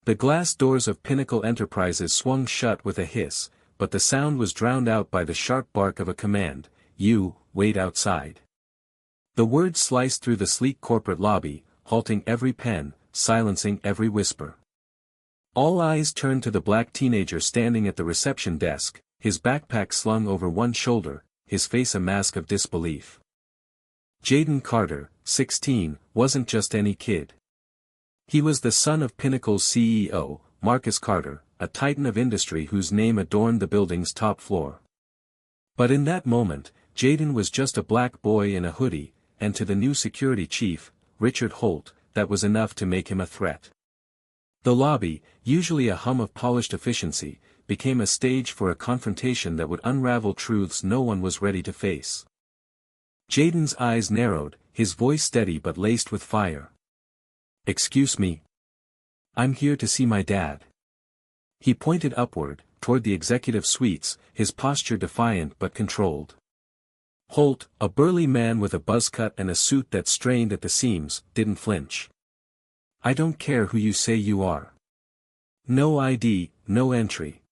The glass doors of Pinnacle Enterprises swung shut with a hiss, but the sound was drowned out by the sharp bark of a command, "You, wait outside." The words sliced through the sleek corporate lobby, halting every pen, silencing every whisper. All eyes turned to the black teenager standing at the reception desk, his backpack slung over one shoulder, his face a mask of disbelief. Jaden Carter, 16, wasn't just any kid. He was the son of Pinnacle's CEO, Marcus Carter, a titan of industry whose name adorned the building's top floor. But in that moment, Jaden was just a black boy in a hoodie, and to the new security chief, Richard Holt, that was enough to make him a threat. The lobby, usually a hum of polished efficiency, became a stage for a confrontation that would unravel truths no one was ready to face. Jaden's eyes narrowed, his voice steady but laced with fire. "Excuse me. I'm here to see my dad." He pointed upward, toward the executive suites, his posture defiant but controlled. Holt, a burly man with a buzz cut and a suit that strained at the seams, didn't flinch. "I don't care who you say you are. No ID, no entry.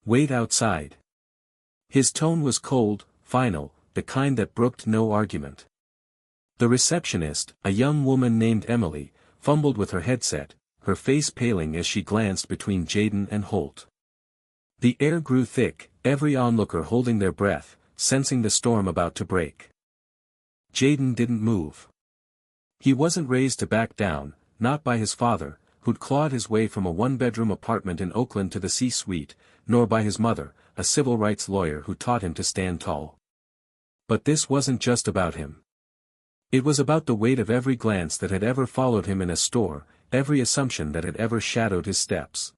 Wait outside." His tone was cold, final, the kind that brooked no argument. The receptionist, a young woman named Emily, fumbled with her headset, her face paling as she glanced between Jaden and Holt. The air grew thick, every onlooker holding their breath, sensing the storm about to break. Jaden didn't move. He wasn't raised to back down, not by his father, who'd clawed his way from a one-bedroom apartment in Oakland to the C-suite, nor by his mother, a civil rights lawyer who taught him to stand tall. But this wasn't just about him. It was about the weight of every glance that had ever followed him in a store, every assumption that had ever shadowed his steps.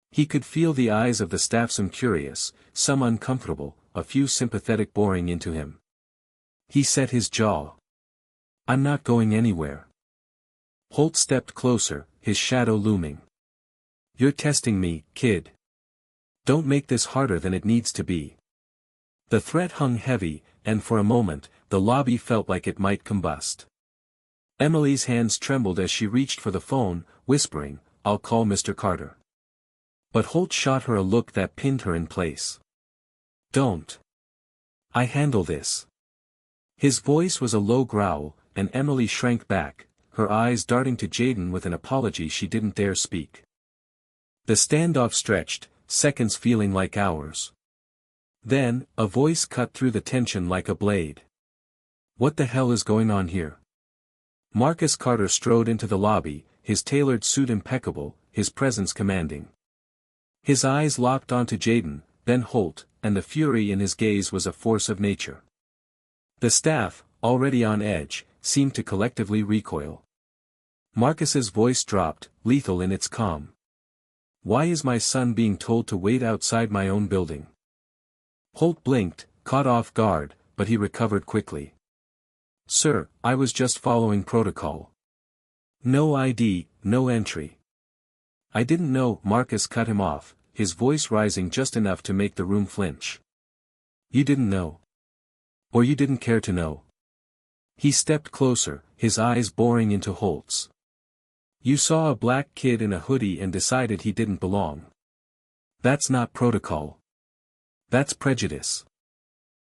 He could feel the eyes of the staff, some curious, some uncomfortable, a few sympathetic, boring into him. He set his jaw. "I'm not going anywhere." Holt stepped closer, his shadow looming. "You're testing me, kid. Don't make this harder than it needs to be." The threat hung heavy, and for a moment, the lobby felt like it might combust. Emily's hands trembled as she reached for the phone, whispering, "I'll call Mr. Carter." But Holt shot her a look that pinned her in place. "Don't. I handle this." His voice was a low growl, and Emily shrank back, her eyes darting to Jaden with an apology she didn't dare speak. The standoff stretched, seconds feeling like hours. Then, a voice cut through the tension like a blade. "What the hell is going on here?" Marcus Carter strode into the lobby, his tailored suit impeccable, his presence commanding. His eyes locked onto Jaden, then Holt, and the fury in his gaze was a force of nature. The staff, already on edge, seemed to collectively recoil. Marcus's voice dropped, lethal in its calm. "Why is my son being told to wait outside my own building?" Holt blinked, caught off guard, but he recovered quickly. "Sir, I was just following protocol. No ID, no entry." "I didn't know," Marcus cut him off, his voice rising just enough to make the room flinch. "You didn't know? Or you didn't care to know?" He stepped closer, his eyes boring into Holt's. "You saw a black kid in a hoodie and decided he didn't belong. That's not protocol. That's prejudice."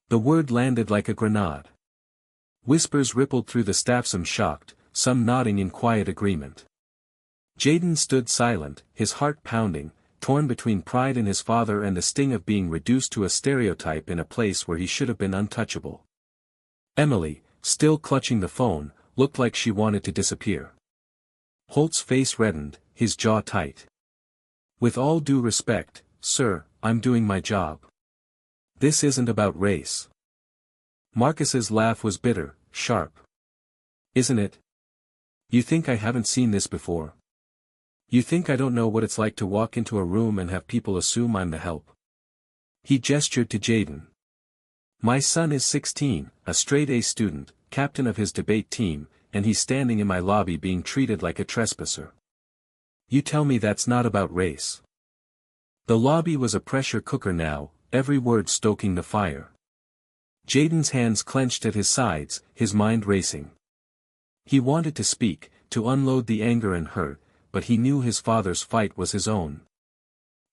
The word landed like a grenade. Whispers rippled through the staff, some shocked, some nodding in quiet agreement. Jaden stood silent, his heart pounding, torn between pride in his father and the sting of being reduced to a stereotype in a place where he should have been untouchable. Emily, still clutching the phone, looked like she wanted to disappear. Holt's face reddened, his jaw tight. "With all due respect, sir, I'm doing my job. This isn't about race." Marcus's laugh was bitter, sharp. "Isn't it? You think I haven't seen this before? You think I don't know what it's like to walk into a room and have people assume I'm the help?" He gestured to Jaden. "My son is 16, a straight-A student, captain of his debate team, and he's standing in my lobby being treated like a trespasser. You tell me that's not about race?" The lobby was a pressure cooker now, every word stoking the fire. Jaden's hands clenched at his sides, his mind racing. He wanted to speak, to unload the anger and hurt, but he knew his father's fight was his own.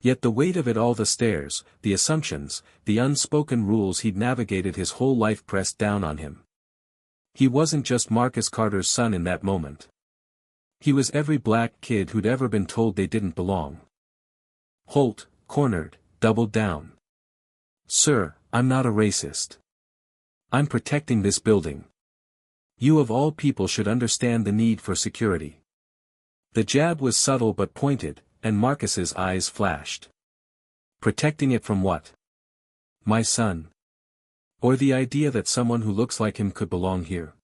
Yet the weight of it all, the stairs, the assumptions, the unspoken rules he'd navigated his whole life, pressed down on him. He wasn't just Marcus Carter's son in that moment. He was every black kid who'd ever been told they didn't belong. Holt, cornered, doubled down. "Sir, I'm not a racist. I'm protecting this building. You of all people should understand the need for security." The jab was subtle but pointed, and Marcus's eyes flashed. Protecting it from what? My son? Or the idea that someone who looks like him could belong here?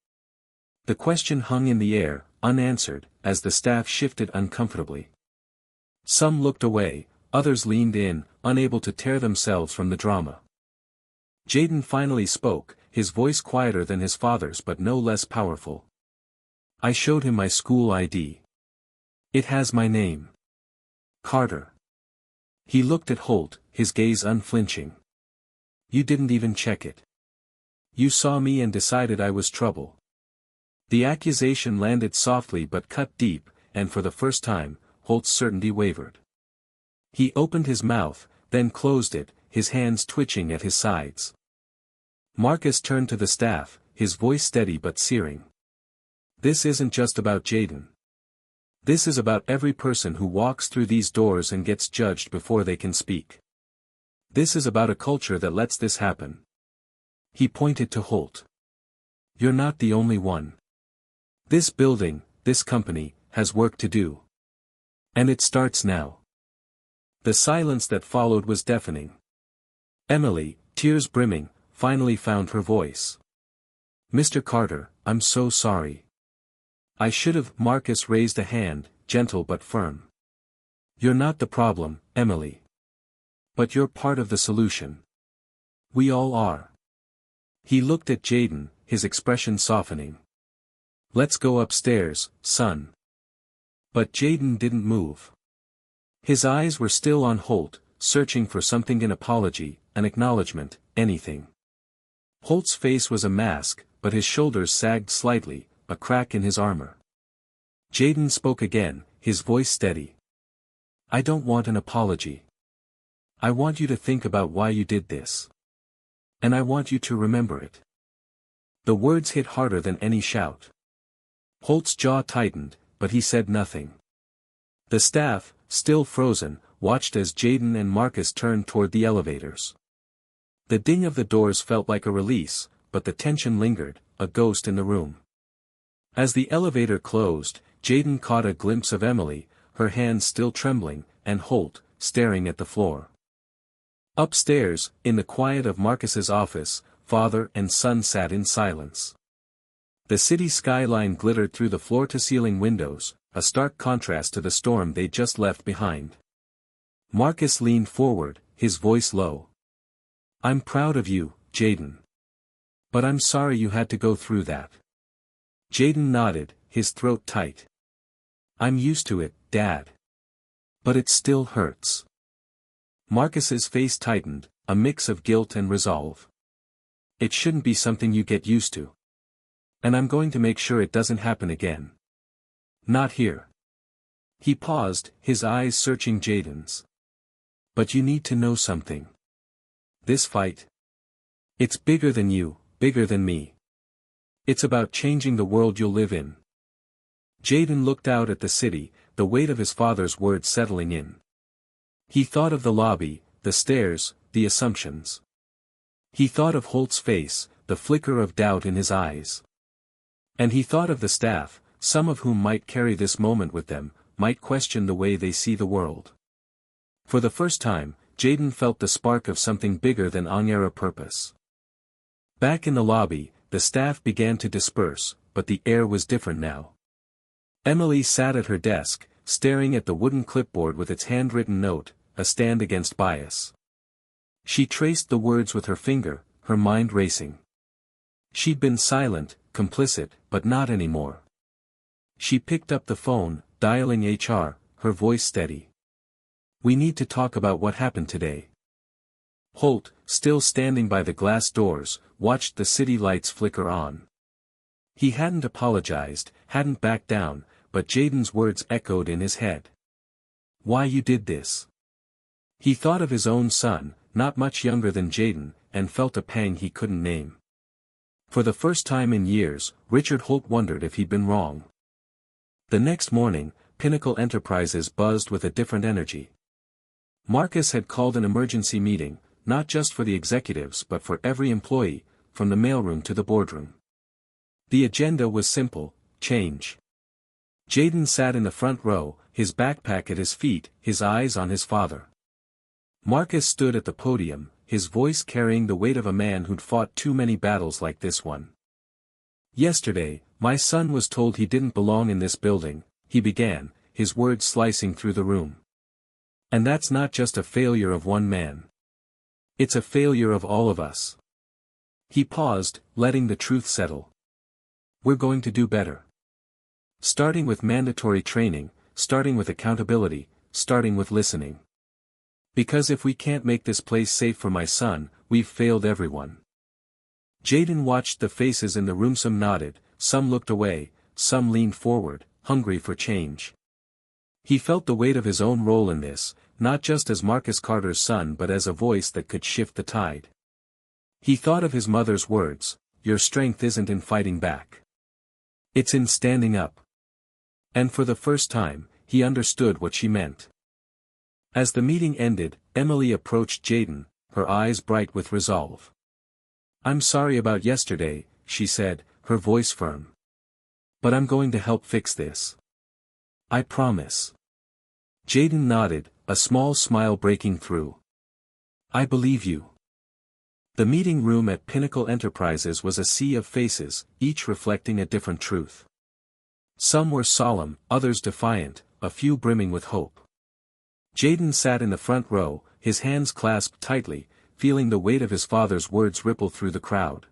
The question hung in the air, unanswered, as the staff shifted uncomfortably. Some looked away, others leaned in, unable to tear themselves from the drama. Jaden finally spoke, his voice quieter than his father's but no less powerful. "I showed him my school ID. It has my name. Carter." He looked at Holt, his gaze unflinching. "You didn't even check it. You saw me and decided I was trouble." The accusation landed softly but cut deep, and for the first time, Holt's certainty wavered. He opened his mouth, then closed it, his hands twitching at his sides. Marcus turned to the staff, his voice steady but searing. "This isn't just about Jaden. This is about every person who walks through these doors and gets judged before they can speak. This is about a culture that lets this happen." He pointed to Holt. "You're not the only one. This building, this company, has work to do. And it starts now." The silence that followed was deafening. Emily, tears brimming, finally found her voice. "Mr. Carter, I'm so sorry. I should have." Marcus raised a hand, gentle but firm. "You're not the problem, Emily. But you're part of the solution. We all are." He looked at Jaden, his expression softening. "Let's go upstairs, son." But Jaden didn't move. His eyes were still on Holt, searching for something: an apology, an acknowledgement, anything. Holt's face was a mask, but his shoulders sagged slightly, a crack in his armor. Jaden spoke again, his voice steady. "I don't want an apology. I want you to think about why you did this. And I want you to remember it." The words hit harder than any shout. Holt's jaw tightened, but he said nothing. The staff, still frozen, watched as Jaden and Marcus turned toward the elevators. The ding of the doors felt like a release, but the tension lingered, a ghost in the room. As the elevator closed, Jaden caught a glimpse of Emily, her hands still trembling, and Holt, staring at the floor. Upstairs, in the quiet of Marcus's office, father and son sat in silence. The city skyline glittered through the floor-to-ceiling windows, a stark contrast to the storm they'd just left behind. Marcus leaned forward, his voice low. "I'm proud of you, Jaden. But I'm sorry you had to go through that." Jaden nodded, his throat tight. "I'm used to it, Dad. But it still hurts." Marcus's face tightened, a mix of guilt and resolve. "It shouldn't be something you get used to. And I'm going to make sure it doesn't happen again. Not here." He paused, his eyes searching Jaden's. "But you need to know something. This fight. It's bigger than you, bigger than me. It's about changing the world you'll live in." Jaden looked out at the city, the weight of his father's words settling in. He thought of the lobby, the stairs, the assumptions. He thought of Holt's face, the flicker of doubt in his eyes. And he thought of the staff, some of whom might carry this moment with them, might question the way they see the world. For the first time, Jaden felt the spark of something bigger than Onyera purpose. Back in the lobby, the staff began to disperse, but the air was different now. Emily sat at her desk, staring at the wooden clipboard with its handwritten note, "A stand against bias." She traced the words with her finger, her mind racing. She'd been silent, complicit, but not anymore. She picked up the phone, dialing HR, her voice steady. "We need to talk about what happened today." Holt, still standing by the glass doors, watched the city lights flicker on. He hadn't apologized, hadn't backed down, but Jaden's words echoed in his head. Why you did this? He thought of his own son, not much younger than Jaden, and felt a pang he couldn't name. For the first time in years, Richard Holt wondered if he'd been wrong. The next morning, Pinnacle Enterprises buzzed with a different energy. Marcus had called an emergency meeting, not just for the executives but for every employee, from the mailroom to the boardroom. The agenda was simple: change. Jaden sat in the front row, his backpack at his feet, his eyes on his father. Marcus stood at the podium, his voice carrying the weight of a man who'd fought too many battles like this one. Yesterday, my son was told he didn't belong in this building, he began, his words slicing through the room. And that's not just a failure of one man. It's a failure of all of us. He paused, letting the truth settle. We're going to do better. Starting with mandatory training, starting with accountability, starting with listening. Because if we can't make this place safe for my son, we've failed everyone. Jaden watched the faces in the room. Some nodded, some looked away, some leaned forward, hungry for change. He felt the weight of his own role in this, not just as Marcus Carter's son but as a voice that could shift the tide. He thought of his mother's words, "Your strength isn't in fighting back. It's in standing up." And for the first time, he understood what she meant. As the meeting ended, Emily approached Jaden, her eyes bright with resolve. "I'm sorry about yesterday," she said, her voice firm. "But I'm going to help fix this. I promise." Jaden nodded, a small smile breaking through. "I believe you." The meeting room at Pinnacle Enterprises was a sea of faces, each reflecting a different truth. Some were solemn, others defiant, a few brimming with hope. Jaden sat in the front row, his hands clasped tightly, feeling the weight of his father's words ripple through the crowd.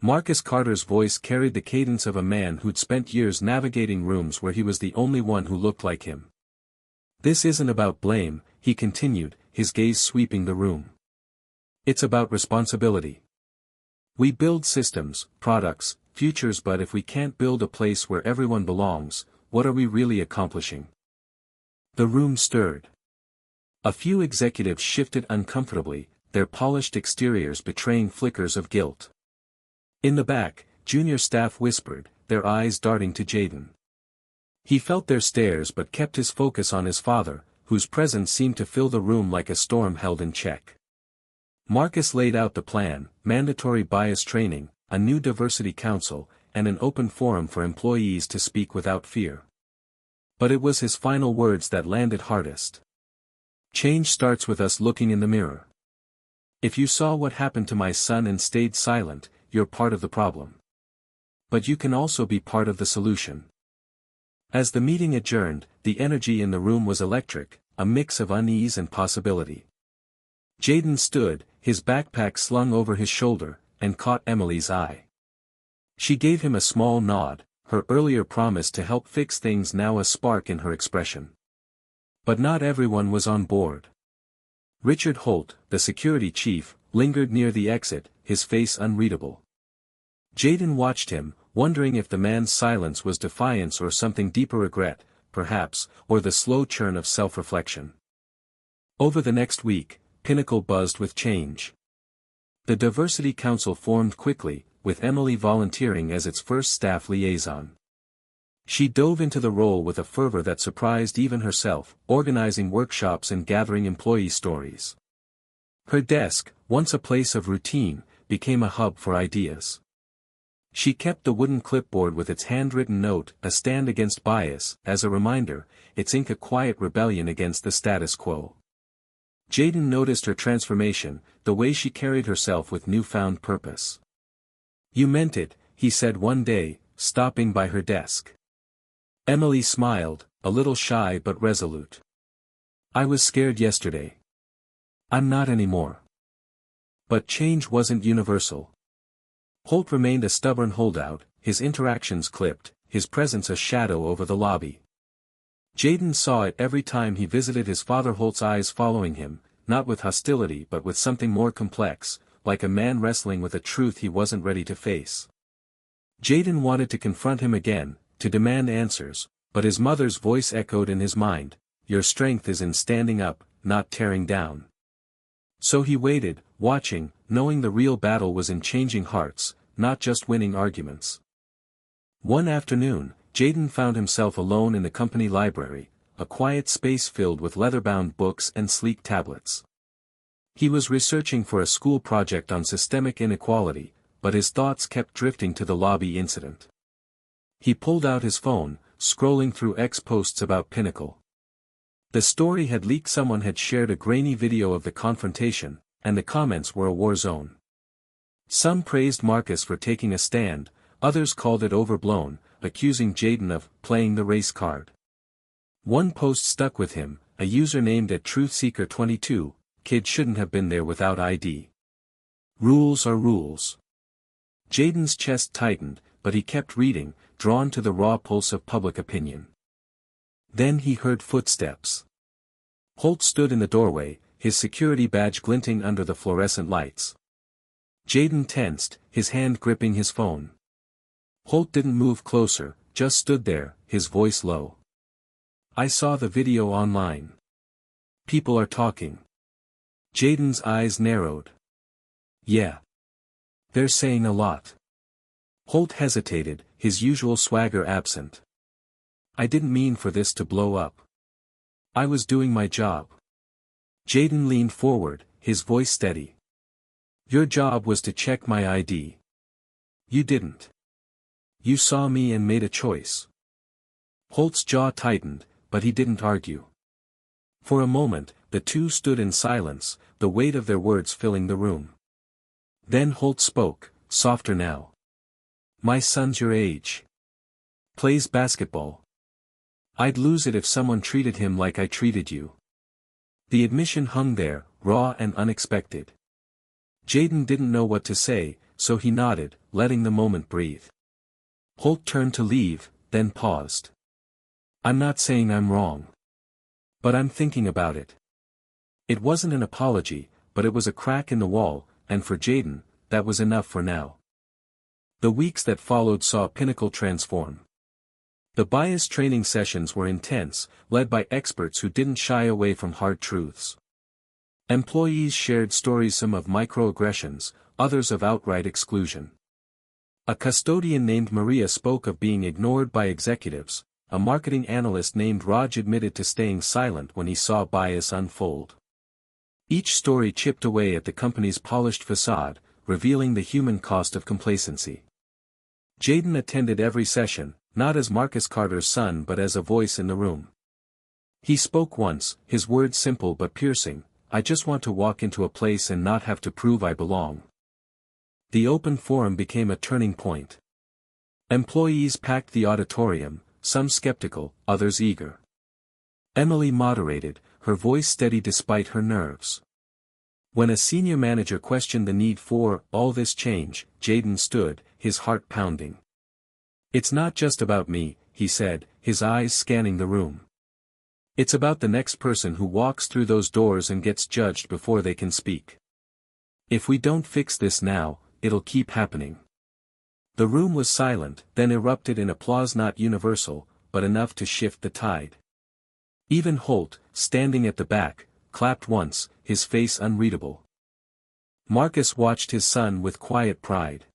Marcus Carter's voice carried the cadence of a man who'd spent years navigating rooms where he was the only one who looked like him. "This isn't about blame," he continued, his gaze sweeping the room. "It's about responsibility. We build systems, products, futures, but if we can't build a place where everyone belongs, what are we really accomplishing?" The room stirred. A few executives shifted uncomfortably, their polished exteriors betraying flickers of guilt. In the back, junior staff whispered, their eyes darting to Jaden. He felt their stares but kept his focus on his father, whose presence seemed to fill the room like a storm held in check. Marcus laid out the plan: mandatory bias training, a new diversity council, and an open forum for employees to speak without fear. But it was his final words that landed hardest. "Change starts with us looking in the mirror. If you saw what happened to my son and stayed silent, you're part of the problem. But you can also be part of the solution." As the meeting adjourned, the energy in the room was electric, a mix of unease and possibility. Jaden stood, his backpack slung over his shoulder, and caught Emily's eye. She gave him a small nod, her earlier promise to help fix things now a spark in her expression. But not everyone was on board. Richard Holt, the security chief, lingered near the exit, his face unreadable. Jaden watched him, wondering if the man's silence was defiance or something deeper: regret, perhaps, or the slow churn of self-reflection. Over the next week, Pinnacle buzzed with change. The Diversity Council formed quickly, with Emily volunteering as its first staff liaison. She dove into the role with a fervor that surprised even herself, organizing workshops and gathering employee stories. Her desk, once a place of routine, became a hub for ideas. She kept the wooden clipboard with its handwritten note, "A stand against bias," as a reminder, its ink a quiet rebellion against the status quo. Jaden noticed her transformation, the way she carried herself with newfound purpose. "You meant it," he said one day, stopping by her desk. Emily smiled, a little shy but resolute. "I was scared yesterday. I'm not anymore." But change wasn't universal. Holt remained a stubborn holdout, his interactions clipped, his presence a shadow over the lobby. Jaden saw it every time he visited his father, Holt's eyes following him, not with hostility but with something more complex, like a man wrestling with a truth he wasn't ready to face. Jaden wanted to confront him again, to demand answers, but his mother's voice echoed in his mind, "Your strength is in standing up, not tearing down." So he waited, watching, knowing the real battle was in changing hearts, not just winning arguments. One afternoon, Jaden found himself alone in the company library, a quiet space filled with leather-bound books and sleek tablets. He was researching for a school project on systemic inequality, but his thoughts kept drifting to the lobby incident. He pulled out his phone, scrolling through X posts about Pinnacle. The story had leaked. Someone had shared a grainy video of the confrontation, and the comments were a war zone. Some praised Marcus for taking a stand, others called it overblown, accusing Jaden of playing the race card. One post stuck with him, a user named @TruthSeeker22, "Kid shouldn't have been there without ID. Rules are rules." Jaden's chest tightened, but he kept reading, drawn to the raw pulse of public opinion. Then he heard footsteps. Holt stood in the doorway, his security badge glinting under the fluorescent lights. Jaden tensed, his hand gripping his phone. Holt didn't move closer, just stood there, his voice low. "I saw the video online. People are talking." Jaden's eyes narrowed. "Yeah. They're saying a lot." Holt hesitated, his usual swagger absent. "I didn't mean for this to blow up. I was doing my job." Jaden leaned forward, his voice steady. "Your job was to check my ID. You didn't. You saw me and made a choice." Holt's jaw tightened, but he didn't argue. For a moment, the two stood in silence, the weight of their words filling the room. Then Holt spoke, softer now. "My son's your age. Plays basketball. I'd lose it if someone treated him like I treated you." The admission hung there, raw and unexpected. Jaden didn't know what to say, so he nodded, letting the moment breathe. Holt turned to leave, then paused. "I'm not saying I'm wrong. But I'm thinking about it." It wasn't an apology, but it was a crack in the wall, and for Jaden, that was enough for now. The weeks that followed saw Pinnacle transform. The bias training sessions were intense, led by experts who didn't shy away from hard truths. Employees shared stories, some of microaggressions, others of outright exclusion. A custodian named Maria spoke of being ignored by executives. A marketing analyst named Raj admitted to staying silent when he saw bias unfold. Each story chipped away at the company's polished facade, revealing the human cost of complacency. Jaden attended every session, not as Marcus Carter's son but as a voice in the room. He spoke once, his words simple but piercing, "I just want to walk into a place and not have to prove I belong." The open forum became a turning point. Employees packed the auditorium, some skeptical, others eager. Emily moderated, her voice steady despite her nerves. When a senior manager questioned the need for all this change, Jaden stood, his heart pounding. "It's not just about me," he said, his eyes scanning the room. "It's about the next person who walks through those doors and gets judged before they can speak. If we don't fix this now, it'll keep happening." The room was silent, then erupted in applause, not universal, but enough to shift the tide. Even Holt, standing at the back, clapped once, his face unreadable. Marcus watched his son with quiet pride.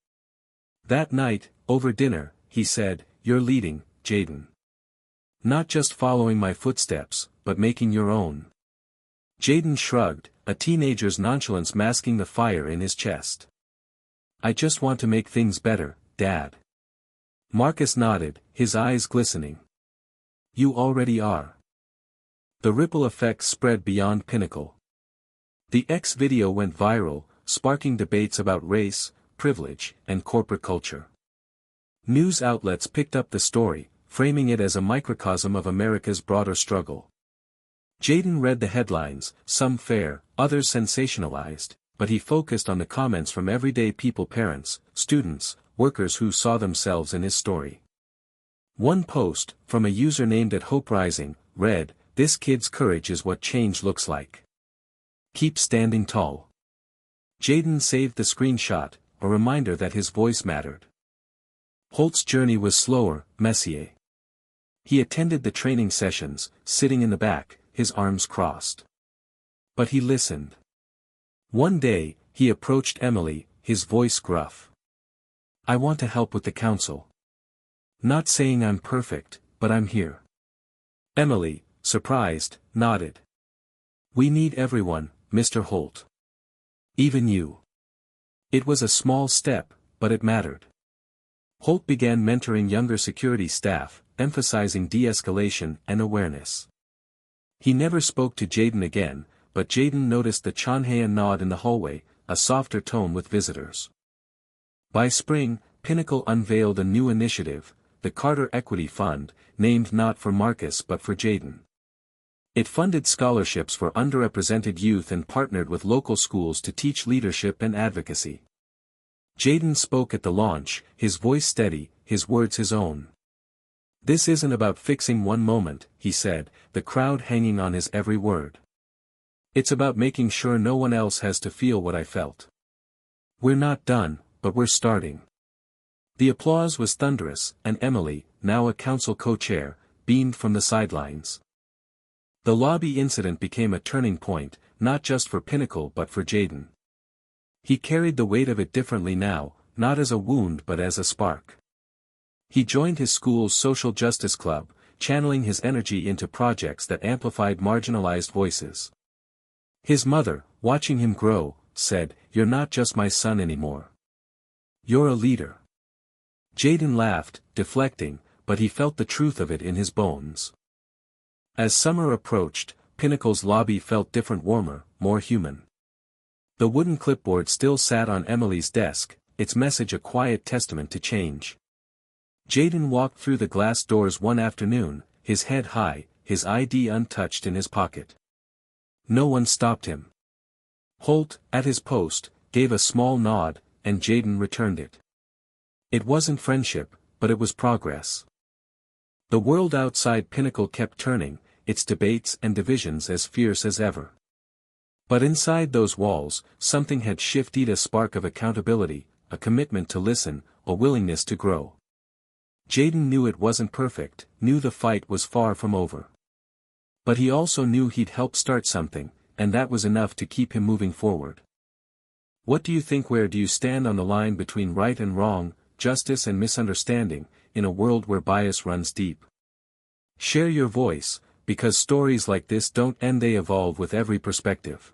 That night, over dinner, he said, "You're leading, Jaden. Not just following my footsteps, but making your own." Jaden shrugged, a teenager's nonchalance masking the fire in his chest. "I just want to make things better, Dad." Marcus nodded, his eyes glistening. "You already are." The ripple effects spread beyond Pinnacle. The X video went viral, sparking debates about race, privilege, and corporate culture. News outlets picked up the story, framing it as a microcosm of America's broader struggle. Jaden read the headlines, some fair, others sensationalized, but he focused on the comments from everyday people, parents, students, workers who saw themselves in his story. One post, from a user named @HopeRising, read, "This kid's courage is what change looks like. Keep standing tall." Jaden saved the screenshot, a reminder that his voice mattered. Holt's journey was slower, messier. He attended the training sessions, sitting in the back, his arms crossed. But he listened. One day, he approached Emily, his voice gruff. "I want to help with the council. Not saying I'm perfect, but I'm here." Emily, surprised, nodded. "We need everyone, Mr. Holt. Even you." It was a small step, but it mattered. Holt began mentoring younger security staff, emphasizing de-escalation and awareness. He never spoke to Jaden again, but Jaden noticed the Chanhayan nod in the hallway, a softer tone with visitors. By spring, Pinnacle unveiled a new initiative, the Carter Equity Fund, named not for Marcus but for Jaden. It funded scholarships for underrepresented youth and partnered with local schools to teach leadership and advocacy. Jaden spoke at the launch, his voice steady, his words his own. "This isn't about fixing one moment," he said, the crowd hanging on his every word. "It's about making sure no one else has to feel what I felt. We're not done, but we're starting." The applause was thunderous, and Emily, now a council co-chair, beamed from the sidelines. The lobby incident became a turning point, not just for Pinnacle but for Jaden. He carried the weight of it differently now, not as a wound but as a spark. He joined his school's social justice club, channeling his energy into projects that amplified marginalized voices. His mother, watching him grow, said, "You're not just my son anymore. You're a leader." Jaden laughed, deflecting, but he felt the truth of it in his bones. As summer approached, Pinnacle's lobby felt different, warmer, more human. The wooden clipboard still sat on Emily's desk, its message a quiet testament to change. Jaden walked through the glass doors one afternoon, his head high, his ID untouched in his pocket. No one stopped him. Holt, at his post, gave a small nod, and Jaden returned it. It wasn't friendship, but it was progress. The world outside Pinnacle kept turning, its debates and divisions as fierce as ever. But inside those walls, something had shifted, a spark of accountability, a commitment to listen, a willingness to grow. Jaden knew it wasn't perfect, knew the fight was far from over. But he also knew he'd helped start something, and that was enough to keep him moving forward. What do you think? Where do you stand on the line between right and wrong, justice and misunderstanding, in a world where bias runs deep? Share your voice, because stories like this don't end, they evolve with every perspective.